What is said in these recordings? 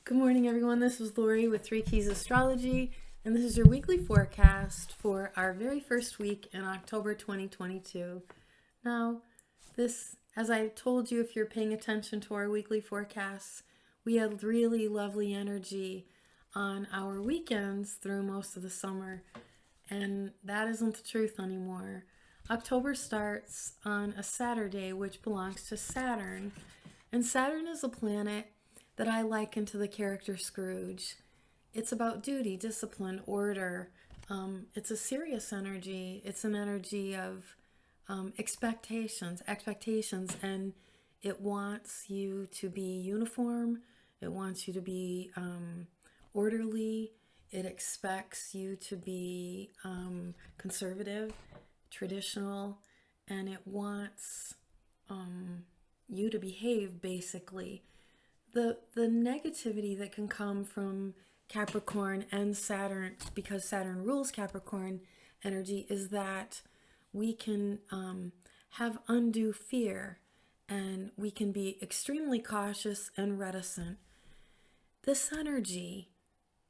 Good morning, everyone. This is Lori with 3 Keys Astrology, and this is your weekly forecast for our very first week in October 2022. Now, as I told you, if you're paying attention to our weekly forecasts, we had really lovely energy on our weekends through most of the summer, and that isn't the truth anymore. October starts on a Saturday, which belongs to Saturn, and Saturn is a planet that I liken to the character Scrooge. It's about duty, discipline, order. It's a serious energy. It's an energy of expectations, and it wants you to be uniform. It wants you to be orderly. It expects you to be conservative, traditional, and it wants you to behave, basically. The negativity that can come from Capricorn and Saturn, because Saturn rules Capricorn energy, is that we can have undue fear, and we can be extremely cautious and reticent. This energy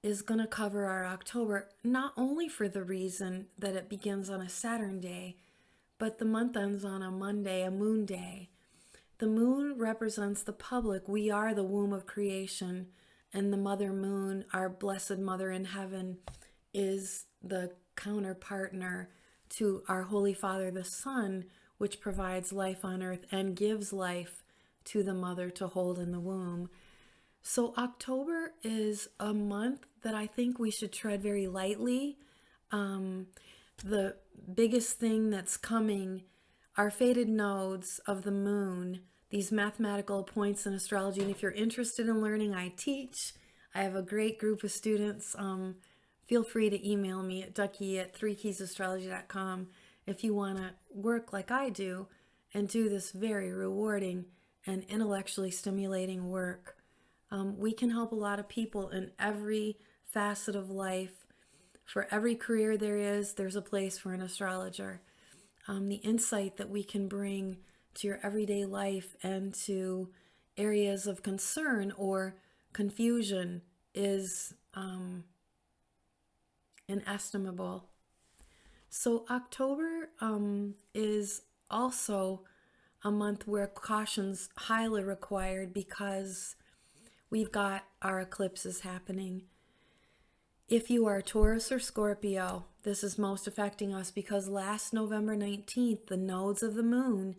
is going to cover our October, not only for the reason that it begins on a Saturn day, but the month ends on a Monday, a moon day. The moon represents the public. We are the womb of creation, and the mother moon, our blessed mother in heaven, is the counterpartner to our Holy Father, the Sun, which provides life on earth and gives life to the mother to hold in the womb. So October is a month that I think we should tread very lightly. The biggest thing that's coming are fated nodes of the moon, these mathematical points in astrology. And if you're interested in learning, I teach. I have a great group of students. Feel free to email me at ducky@3keysastrology.com if you want to work like I do and do this very rewarding and intellectually stimulating work. We can help a lot of people in every facet of life. For every career there's a place for an astrologer. The insight that we can bring to your everyday life and to areas of concern or confusion is inestimable. So October is also a month where caution's highly required because we've got our eclipses happening. If you are Taurus or Scorpio, this is most affecting us because last November 19th, the nodes of the moon,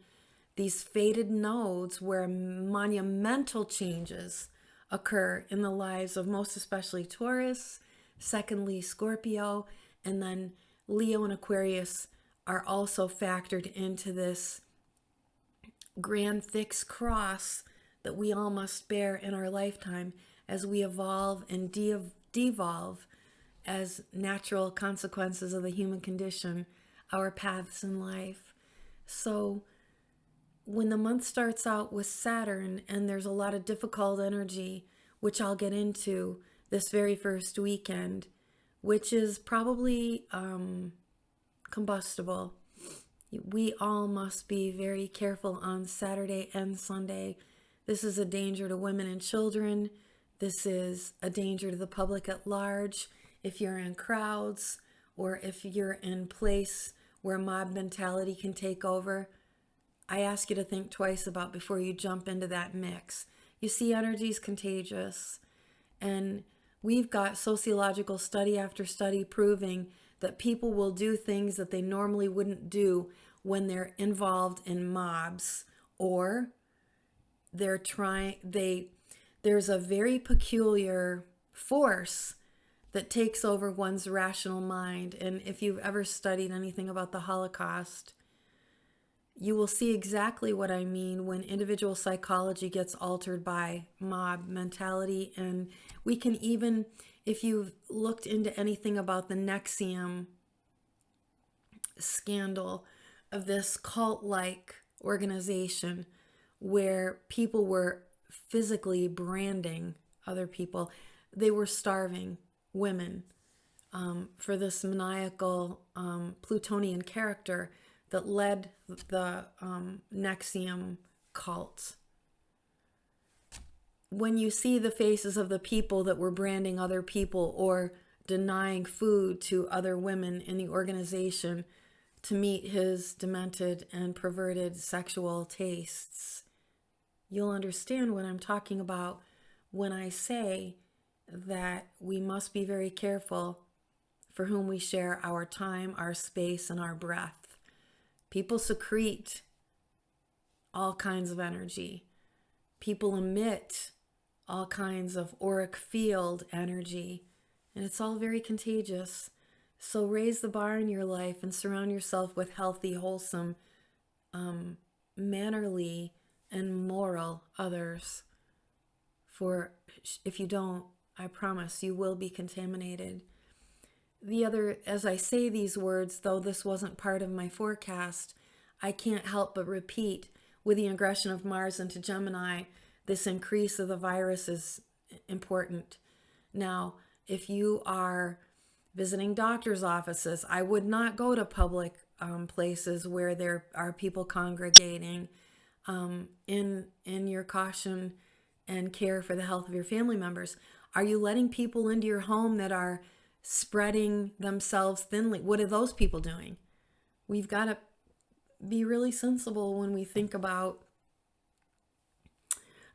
these fated nodes where monumental changes occur in the lives of most especially Taurus, secondly Scorpio, and then Leo and Aquarius are also factored into this grand fixed cross that we all must bear in our lifetime as we evolve and devolve as natural consequences of the human condition, our paths in life. So when the month starts out with Saturn and there's a lot of difficult energy, which I'll get into this very first weekend, which is probably combustible. We all must be very careful on Saturday and Sunday. This is a danger to women and children. This is a danger to the public at large. If you're in crowds or if you're in place where mob mentality can take over, I ask you to think twice about before you jump into that mix. You see, energy is contagious, and we've got sociological study after study proving that people will do things that they normally wouldn't do when they're involved in mobs, or there's a very peculiar force that takes over one's rational mind. And if you've ever studied anything about the Holocaust, you will see exactly what I mean when individual psychology gets altered by mob mentality. And we can even, if you've looked into anything about the NXIVM scandal of this cult-like organization where people were physically branding other people, they were starving women for this maniacal Plutonian character that led the NXIVM cult. when you see the faces of the people that were branding other people or denying food to other women in the organization to meet his demented and perverted sexual tastes, you'll understand what I'm talking about when I say that we must be very careful for whom we share our time, our space, and our breath. People secrete all kinds of energy. People emit all kinds of auric field energy, and it's all very contagious. So raise the bar in your life and surround yourself with healthy, wholesome, mannerly, and moral others. For if you don't, I promise you will be contaminated. The other, as I say these words, though this wasn't part of my forecast, I can't help but repeat, with the ingression of Mars into Gemini, this increase of the virus is important. Now, if you are visiting doctor's offices, I would not go to public places where there are people congregating. In your caution and care for the health of your family members, are you letting people into your home that are spreading themselves thinly? What are those people doing? We've got to be really sensible when we think about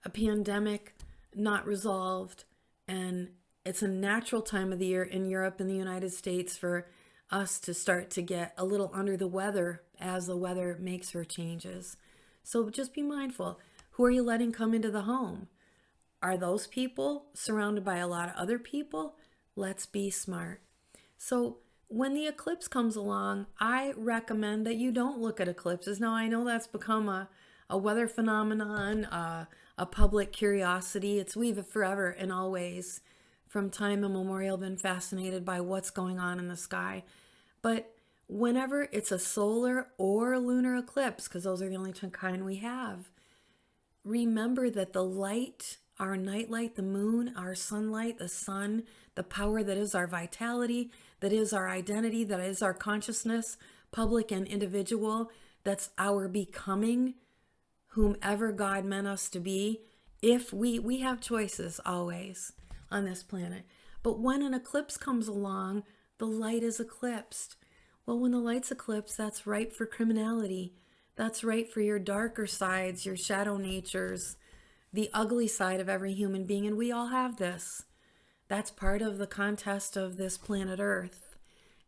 a pandemic not resolved, and it's a natural time of the year in Europe and the United States for us to start to get a little under the weather as the weather makes her changes. So just be mindful. Who are you letting come into the home? Are those people surrounded by a lot of other people? Let's be smart. So when the eclipse comes along, I recommend that you don't look at eclipses. Now, I know that's become a weather phenomenon, a public curiosity. We've forever and always, from time immemorial, been fascinated by what's going on in the sky. But whenever it's a solar or lunar eclipse, because those are the only two kind we have, remember that the light, our nightlight, the moon, our sunlight, the sun, the power that is our vitality, that is our identity, that is our consciousness, public and individual, that's our becoming whomever God meant us to be. If we have choices always on this planet. But when an eclipse comes along, the light is eclipsed. Well, when the light's eclipsed, that's ripe for criminality. That's right for your darker sides, your shadow natures, the ugly side of every human being. And we all have this. That's part of the contest of this planet Earth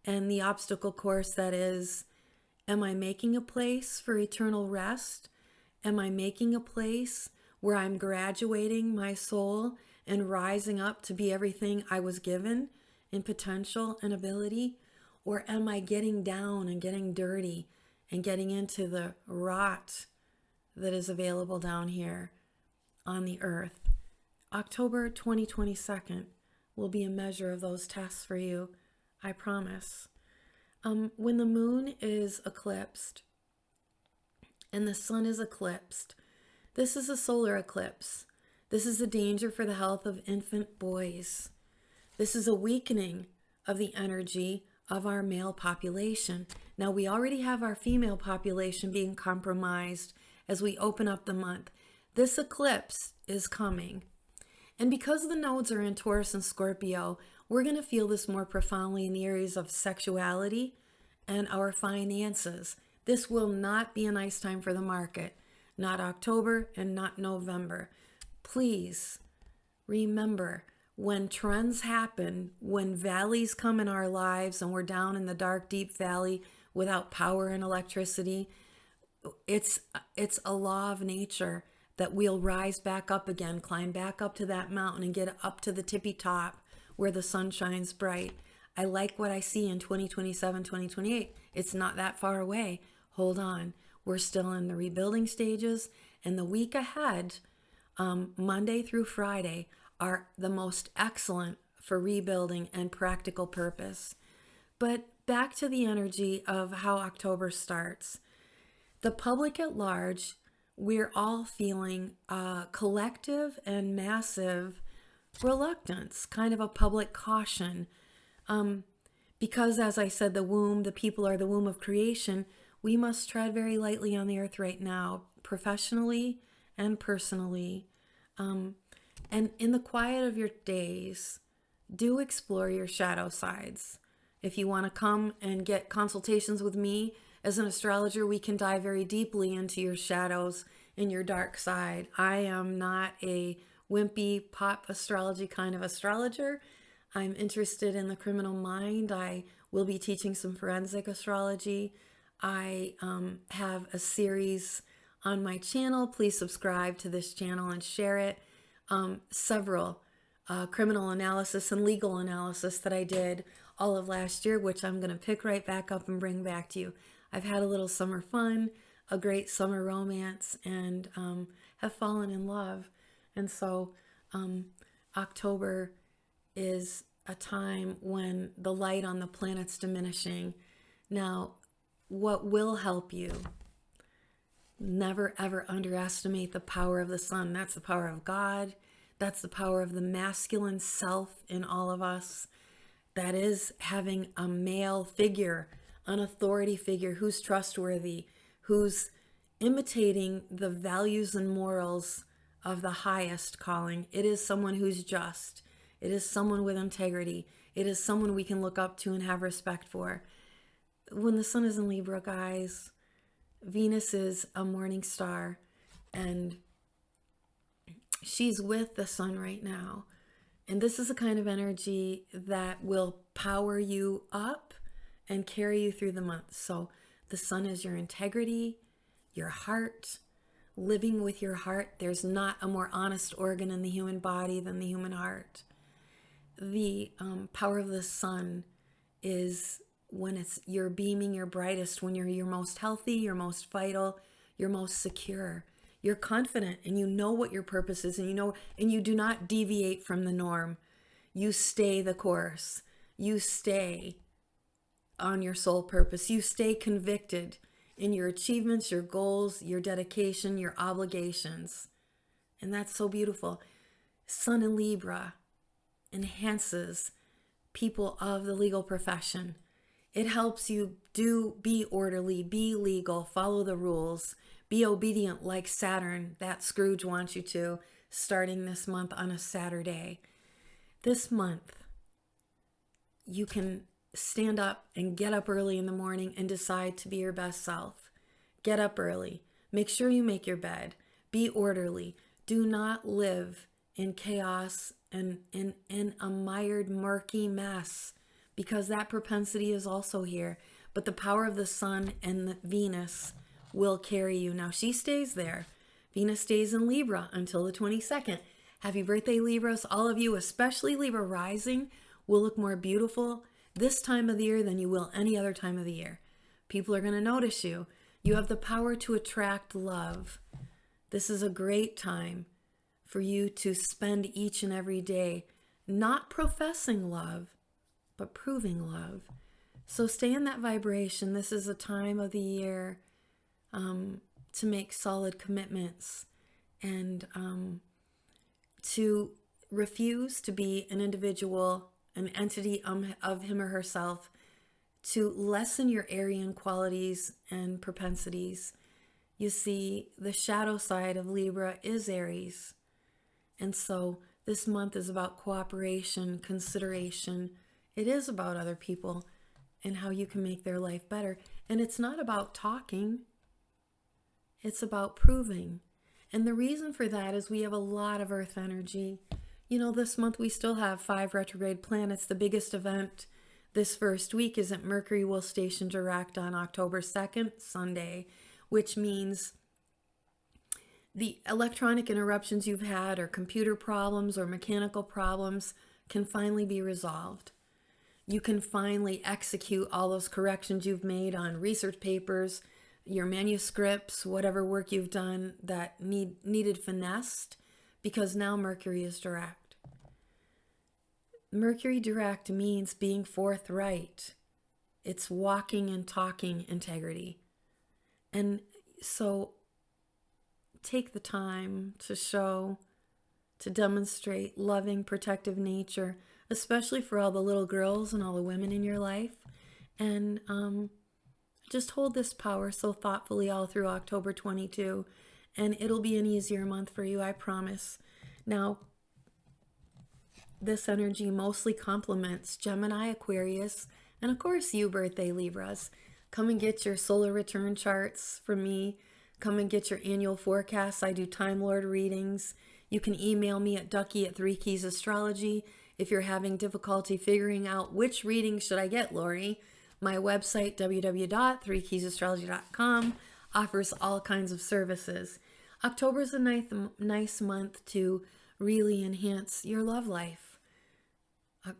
and the obstacle course that is, am I making a place for eternal rest? Am I making a place where I'm graduating my soul and rising up to be everything I was given in potential and ability? Or am I getting down and getting dirty and getting into the rot that is available down here on the earth? October 2022 will be a measure of those tests for you, I promise. When the moon is eclipsed and the sun is eclipsed, this is a solar eclipse. This is a danger for the health of infant boys. This is a weakening of the energy of our male population. Now, we already have our female population being compromised as we open up the month. This eclipse is coming. And because the nodes are in Taurus and Scorpio, we're going to feel this more profoundly in the areas of sexuality and our finances. This will not be a nice time for the market. Not October and not November. Please remember, when trends happen, when valleys come in our lives and we're down in the dark, deep valley without power and electricity, it's a law of nature that we'll rise back up again, climb back up to that mountain and get up to the tippy top where the sun shines bright. I like what I see in 2027, 2028. It's not that far away. Hold on. We're still in the rebuilding stages, and the week ahead, Monday through Friday, are the most excellent for rebuilding and practical purpose. But back to the energy of how October starts. The public at large, we're all feeling a collective and massive reluctance, kind of a public caution. Because, as I said, the people are the womb of creation, we must tread very lightly on the earth right now, professionally and personally. And in the quiet of your days, do explore your shadow sides. If you want to come and get consultations with me as an astrologer, we can dive very deeply into your shadows and your dark side. I am not a wimpy pop astrology kind of astrologer. I'm interested in the criminal mind. I will be teaching some forensic astrology. I have a series on my channel. Please subscribe to this channel and share it. Several criminal analysis and legal analysis that I did all of last year, which I'm going to pick right back up and bring back to you. I've had a little summer fun, a great summer romance, and have fallen in love. And so October is a time when the light on the planet's diminishing. Now, what will help you? Never ever underestimate the power of the sun. That's the power of God. That's the power of the masculine self in all of us. That is having a male figure, an authority figure who's trustworthy, who's imitating the values and morals of the highest calling. It is someone who's just. It is someone with integrity. It is someone we can look up to and have respect for. When the sun is in Libra, guys, Venus is a morning star, and she's with the sun right now. And this is a kind of energy that will power you up and carry you through the month. So the sun is your integrity, your heart, living with your heart. There's not a more honest organ in the human body than the human heart. The power of the sun is when you're beaming your brightest, when you're your most healthy, your most vital, your most secure. You're confident and you know what your purpose is, and you do not deviate from the norm. You stay the course. You stay on your soul purpose. You stay convicted in your achievements, your goals, your dedication, your obligations. And that's so beautiful. Sun in Libra enhances people of the legal profession. It helps you be orderly, be legal, follow the rules, be obedient like Saturn, that Scrooge wants you to, starting this month on a Saturday. This month, you can stand up and get up early in the morning and decide to be your best self. Get up early. Make sure you make your bed. Be orderly. Do not live in chaos and in a mired, murky mess, because that propensity is also here. But the power of the sun and the Venus will carry you. Now, she stays there. Venus stays in Libra until the 22nd. Happy birthday, Libras. All of you, especially Libra rising, will look more beautiful this time of the year than you will any other time of the year. People are going to notice you. You have the power to attract love. This is a great time for you to spend each and every day not professing love, but proving love. So stay in that vibration. This is a time of the year to make solid commitments and to refuse to be an individual, an entity of him or herself, to lessen your Aryan qualities and propensities. You see, the shadow side of Libra is Aries. And so this month is about cooperation, consideration. It is about other people and how you can make their life better. And it's not about talking. It's about proving. And the reason for that is we have a lot of Earth energy. You know, this month we still have 5 retrograde planets. The biggest event this first week is that Mercury will station direct on October 2nd, Sunday, which means the electronic interruptions you've had or computer problems or mechanical problems can finally be resolved. You can finally execute all those corrections you've made on research papers, your manuscripts, whatever work you've done that needed finessed, because now Mercury is direct. Mercury direct means being forthright. It's walking and talking integrity. And so take the time to show, to demonstrate loving, protective nature, especially for all the little girls and all the women in your life. And just hold this power so thoughtfully all through October 22, and it'll be an easier month for you, I promise. Now, this energy mostly complements Gemini, Aquarius, and of course you birthday Libras. Come and get your solar return charts from me. Come and get your annual forecasts. I do Time Lord readings. You can email me at Ducky@3keysastrology. If you're having difficulty figuring out which reading should I get, Lori, my website, www.3keysastrology.com, offers all kinds of services. October is a nice month to really enhance your love life.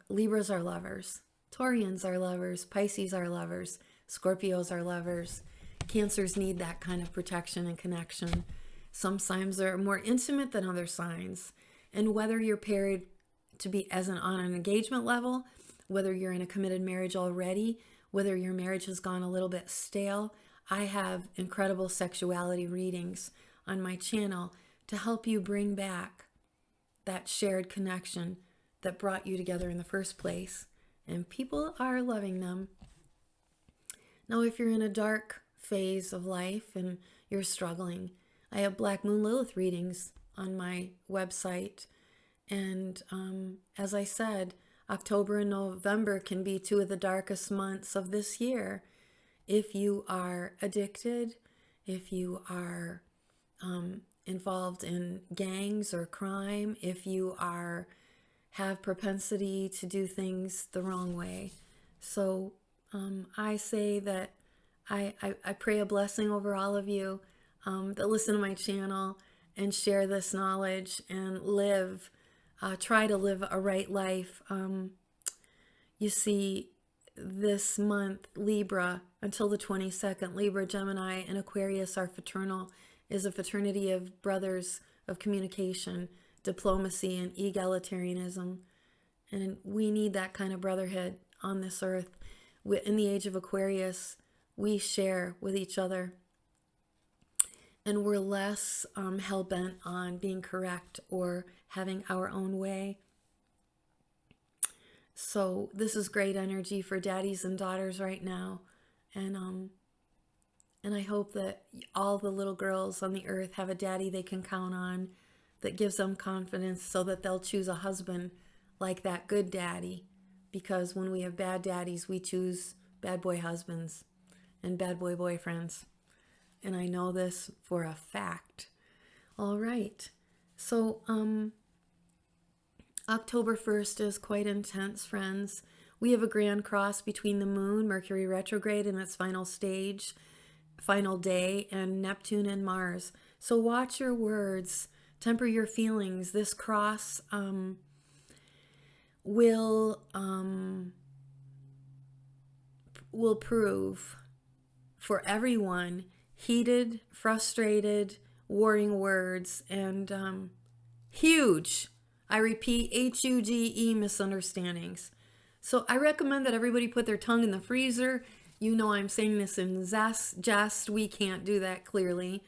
Libras are lovers. Taurians are lovers. Pisces are lovers. Scorpios are lovers. Cancers need that kind of protection and connection. Some signs are more intimate than other signs. And whether you're paired to be on an engagement level, whether you're in a committed marriage already, whether your marriage has gone a little bit stale, I have incredible sexuality readings on my channel to help you bring back that shared connection that brought you together in the first place. And people are loving them. Now, if you're in a dark phase of life and you're struggling, I have Black Moon Lilith readings on my website. And as I said, October and November can be two of the darkest months of this year. If you are addicted, if you are involved in gangs or crime, if you have propensity to do things the wrong way. So I say that I pray a blessing over all of you that listen to my channel and share this knowledge and try to live a right life. You see, this month, Libra, until the 22nd, Libra, Gemini, and Aquarius are fraternal, is a fraternity of brothers of communication, diplomacy, and egalitarianism. And we need that kind of brotherhood on this earth. In the age of Aquarius, we share with each other. And we're less hell-bent on being correct or having our own way. So this is great energy for daddies and daughters right now. And I hope that all the little girls on the earth have a daddy they can count on that gives them confidence so that they'll choose a husband like that good daddy. Because when we have bad daddies, we choose bad boy husbands and bad boy boyfriends. And I know this for a fact. All right. So October 1st is quite intense, friends. We have a grand cross between the moon, Mercury retrograde in its final stage, final day, and Neptune and Mars. So watch your words, temper your feelings. This cross will prove for everyone heated, frustrated, warring words, and huge, I repeat, HUGE misunderstandings. So I recommend that everybody put their tongue in the freezer. You know I'm saying this in jest. We can't do that clearly.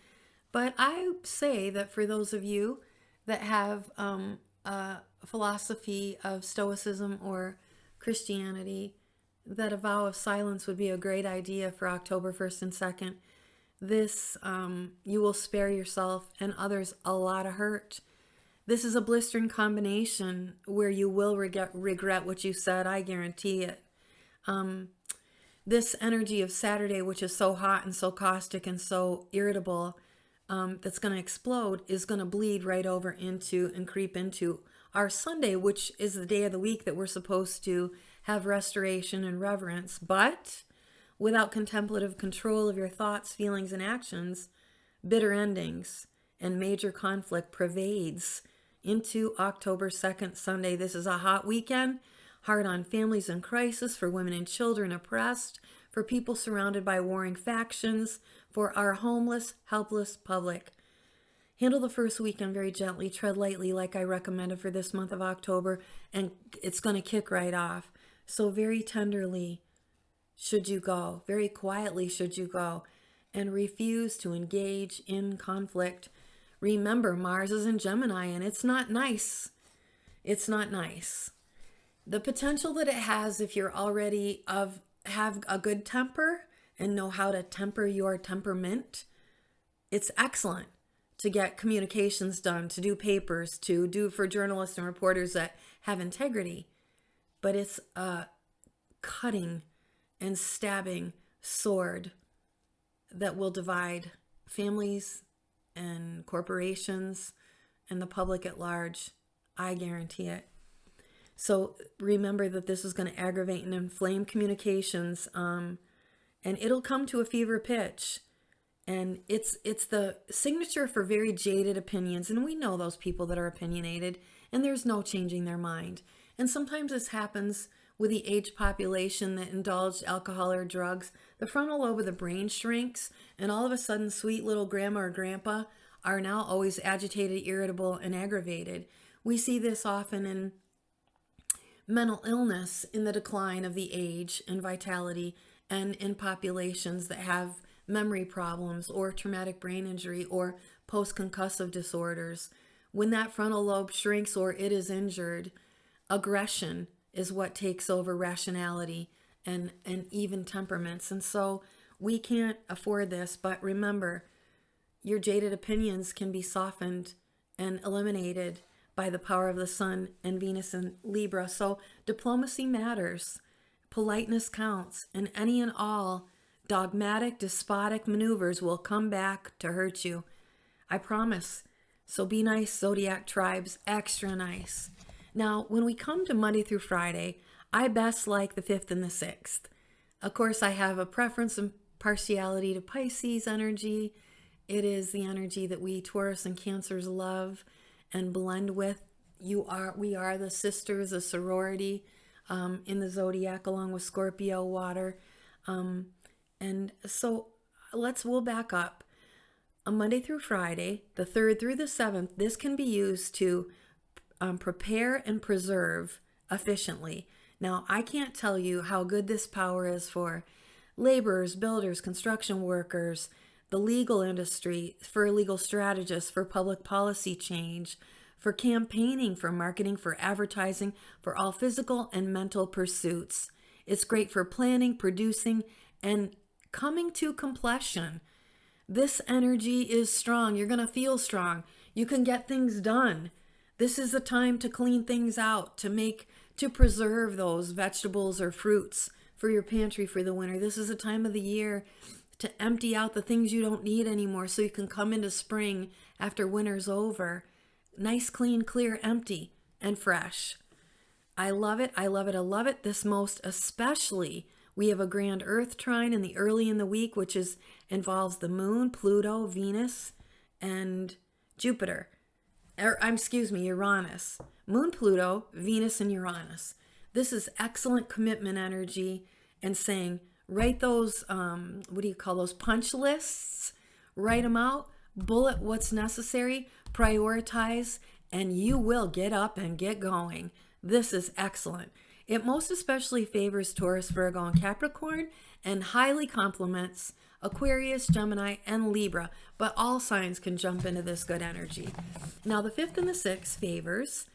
But I say that for those of you that have a philosophy of Stoicism or Christianity, that a vow of silence would be a great idea for October 1st and 2nd. This, you will spare yourself and others a lot of hurt. This is a blistering combination where you will regret what you said. I guarantee it. This energy of Saturday, which is so hot and so caustic and so irritable, that's going to explode, is going to bleed right over into and creep into our Sunday, which is the day of the week that we're supposed to have restoration and reverence. But without contemplative control of your thoughts, feelings, and actions, bitter endings and major conflict pervades into October 2nd, Sunday. This is a hot weekend, hard on families in crisis, for women and children oppressed, for people surrounded by warring factions, for our homeless, helpless public. Handle the first weekend very gently, tread lightly like I recommended for this month of October, and it's going to kick right off. So very tenderly should you go, very quietly should you go, and refuse to engage in conflict. Remember, Mars is in Gemini, and it's not nice. It's not nice. The potential that it has, if you're already have a good temper and know how to temper your temperament, it's excellent. to get communications done, to do papers, to do for journalists and reporters that have integrity. But it's a cutting and stabbing sword that will divide families and corporations and the public at large. I guarantee it. So remember that this is going to aggravate and inflame communications, and it'll come to a fever pitch. And it's the signature for very jaded opinions. And we know those people that are opinionated, and there's no changing their mind. And sometimes this happens with the aged population that indulged alcohol or drugs. The frontal lobe of the brain shrinks, and all of a sudden sweet little grandma or grandpa are now always agitated, irritable, and aggravated. We see this often in mental illness, in the decline of the age and vitality, and in populations that have memory problems or traumatic brain injury or post-concussive disorders. When that frontal lobe shrinks or it is injured, aggression is what takes over rationality and even temperaments. And so we can't afford this. But remember, your jaded opinions can be softened and eliminated by the power of the sun and Venus in Libra. So diplomacy matters. Politeness counts. And any and all dogmatic, despotic maneuvers will come back to hurt you. I promise. So be nice, zodiac tribes, extra nice. Now, when we come to Monday through Friday, I best like the 5th and the 6th. Of course, I have a preference and partiality to Pisces energy. It is the energy that we Taurus and Cancers love and blend with. We are the sisters, a sorority in the zodiac, along with Scorpio, water. And so we'll back up. On Monday through Friday, the 3rd through the 7th, this can be used to prepare and preserve efficiently. Now, I can't tell you how good this power is for laborers, builders, construction workers, the legal industry, for legal strategists, for public policy change, for campaigning, for marketing, for advertising, for all physical and mental pursuits. It's great for planning, producing, and coming to completion. This energy is strong. You're going to feel strong. You can get things done. This is a time to clean things out, to preserve those vegetables or fruits for your pantry for the winter. This is a time of the year to empty out the things you don't need anymore so you can come into spring after winter's over. Nice, clean, clear, empty, and fresh. I love it. I love it. I love it. This most especially, we have a grand Earth trine in the early in the week, which involves the moon, Pluto, Venus, and Jupiter. Uranus. Moon, Pluto, Venus, and Uranus. This is excellent commitment energy and saying, write those, those punch lists, write them out, bullet what's necessary, prioritize, and you will get up and get going. This is excellent. It most especially favors Taurus, Virgo, and Capricorn, and highly complements Aquarius, Gemini, and Libra, but all signs can jump into this good energy. Now, the 5th and the 6th favors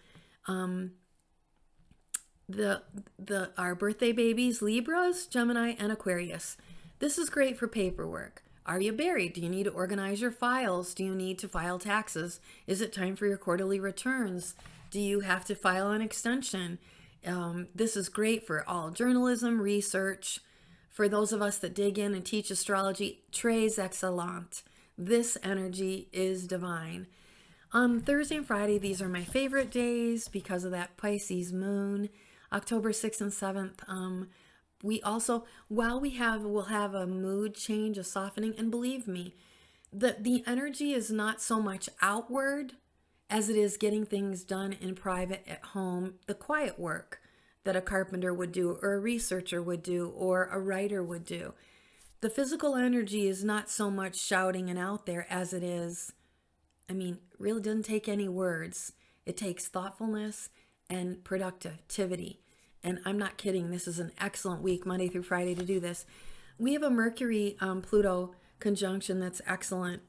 our birthday babies, Libras, Gemini, and Aquarius. This is great for paperwork. Are you buried? Do you need to organize your files? Do you need to file taxes? Is it time for your quarterly returns? Do you have to file an extension? This is great for all journalism, research. For those of us that dig in and teach astrology, très excellent. This energy is divine. On Thursday and Friday, these are my favorite days because of that Pisces moon. October 6th and 7th. We also, we'll have a mood change, a softening, and believe me, the energy is not so much outward as it is getting things done in private at home, the quiet work that a carpenter would do, or a researcher would do, or a writer would do. The physical energy is not so much shouting and out there as it is, really doesn't take any words. It takes thoughtfulness and productivity. And I'm not kidding. This is an excellent week, Monday through Friday, to do this. We have a Mercury-Pluto conjunction that's excellent.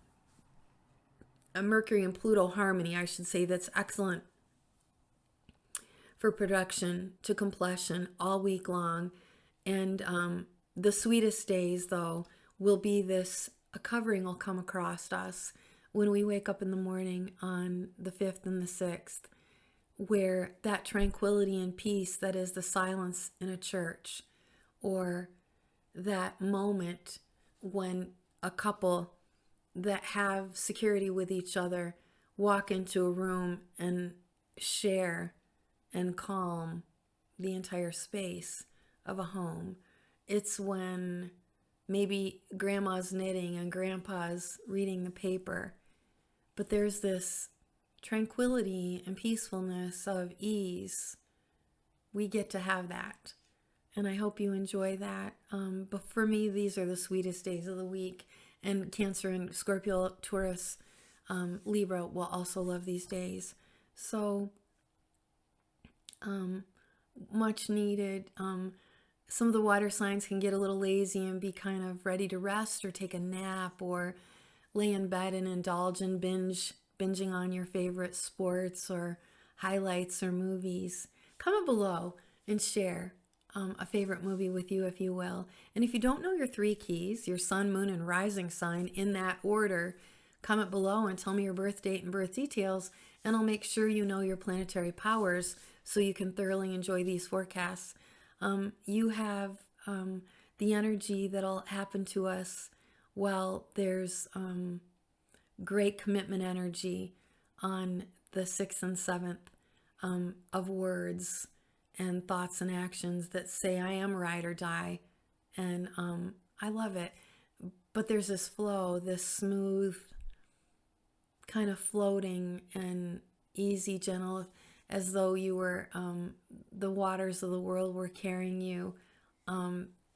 A Mercury and Pluto harmony, I should say, that's excellent for production to completion all week long. And the sweetest days, though, will be a covering will come across us when we wake up in the morning on the 5th and the 6th, where that tranquility and peace that is the silence in a church, or that moment when a couple that have security with each other walk into a room and share and calm the entire space of a home. It's when maybe grandma's knitting and grandpa's reading the paper, but there's this tranquility and peacefulness of ease. We get to have that. And I hope you enjoy that. But for me, these are the sweetest days of the week. And Cancer and Scorpio, Taurus, Libra will also love these days. So much needed. Some of the water signs can get a little lazy and be kind of ready to rest or take a nap or lay in bed and indulge in binging on your favorite sports or highlights or movies. Comment below and share a favorite movie with you, if you will. And if you don't know your 3 keys, your sun, moon, and rising sign in that order, comment below and tell me your birth date and birth details, and I'll make sure you know your planetary powers so you can thoroughly enjoy these forecasts. You have the energy that'll happen to us while there's great commitment energy on the 6th and 7th of words and thoughts and actions that say I am ride or die, and I love it. But there's this flow, this smooth kind of floating and easy, gentle, as though you were the waters of the world were carrying you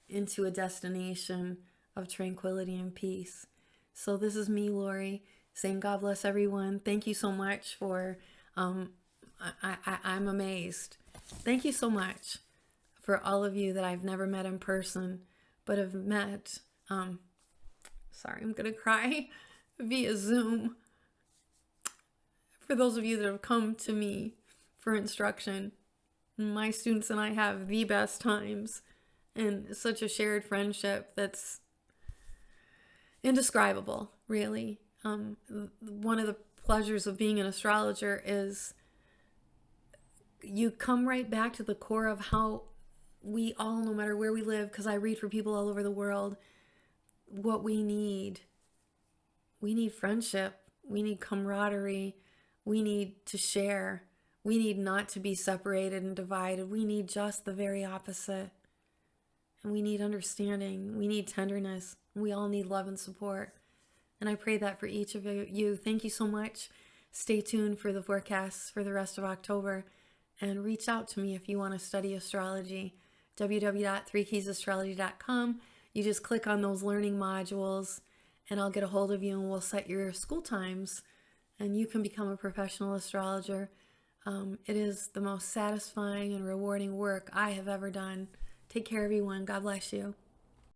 into a destination of tranquility and peace. So this is me, Lori, saying God bless everyone. Thank you so much for I'm amazed. Thank you so much for all of you that I've never met in person, but have met, sorry, I'm going to cry, via Zoom. For those of you that have come to me for instruction, my students and I have the best times and such a shared friendship that's indescribable, really. One of the pleasures of being an astrologer is you come right back to the core of how we all, no matter where we live, because I read for people all over the world, what we need. We need friendship. We need camaraderie. We need to share. We need not to be separated and divided. We need just the very opposite. And we need understanding. We need tenderness. We all need love and support. And I pray that for each of you. Thank you so much. Stay tuned for the forecasts for the rest of October. And reach out to me if you want to study astrology. www.3keysastrology.com. You just click on those learning modules and I'll get a hold of you and we'll set your school times and you can become a professional astrologer. It is the most satisfying and rewarding work I have ever done. Take care, everyone. God bless you.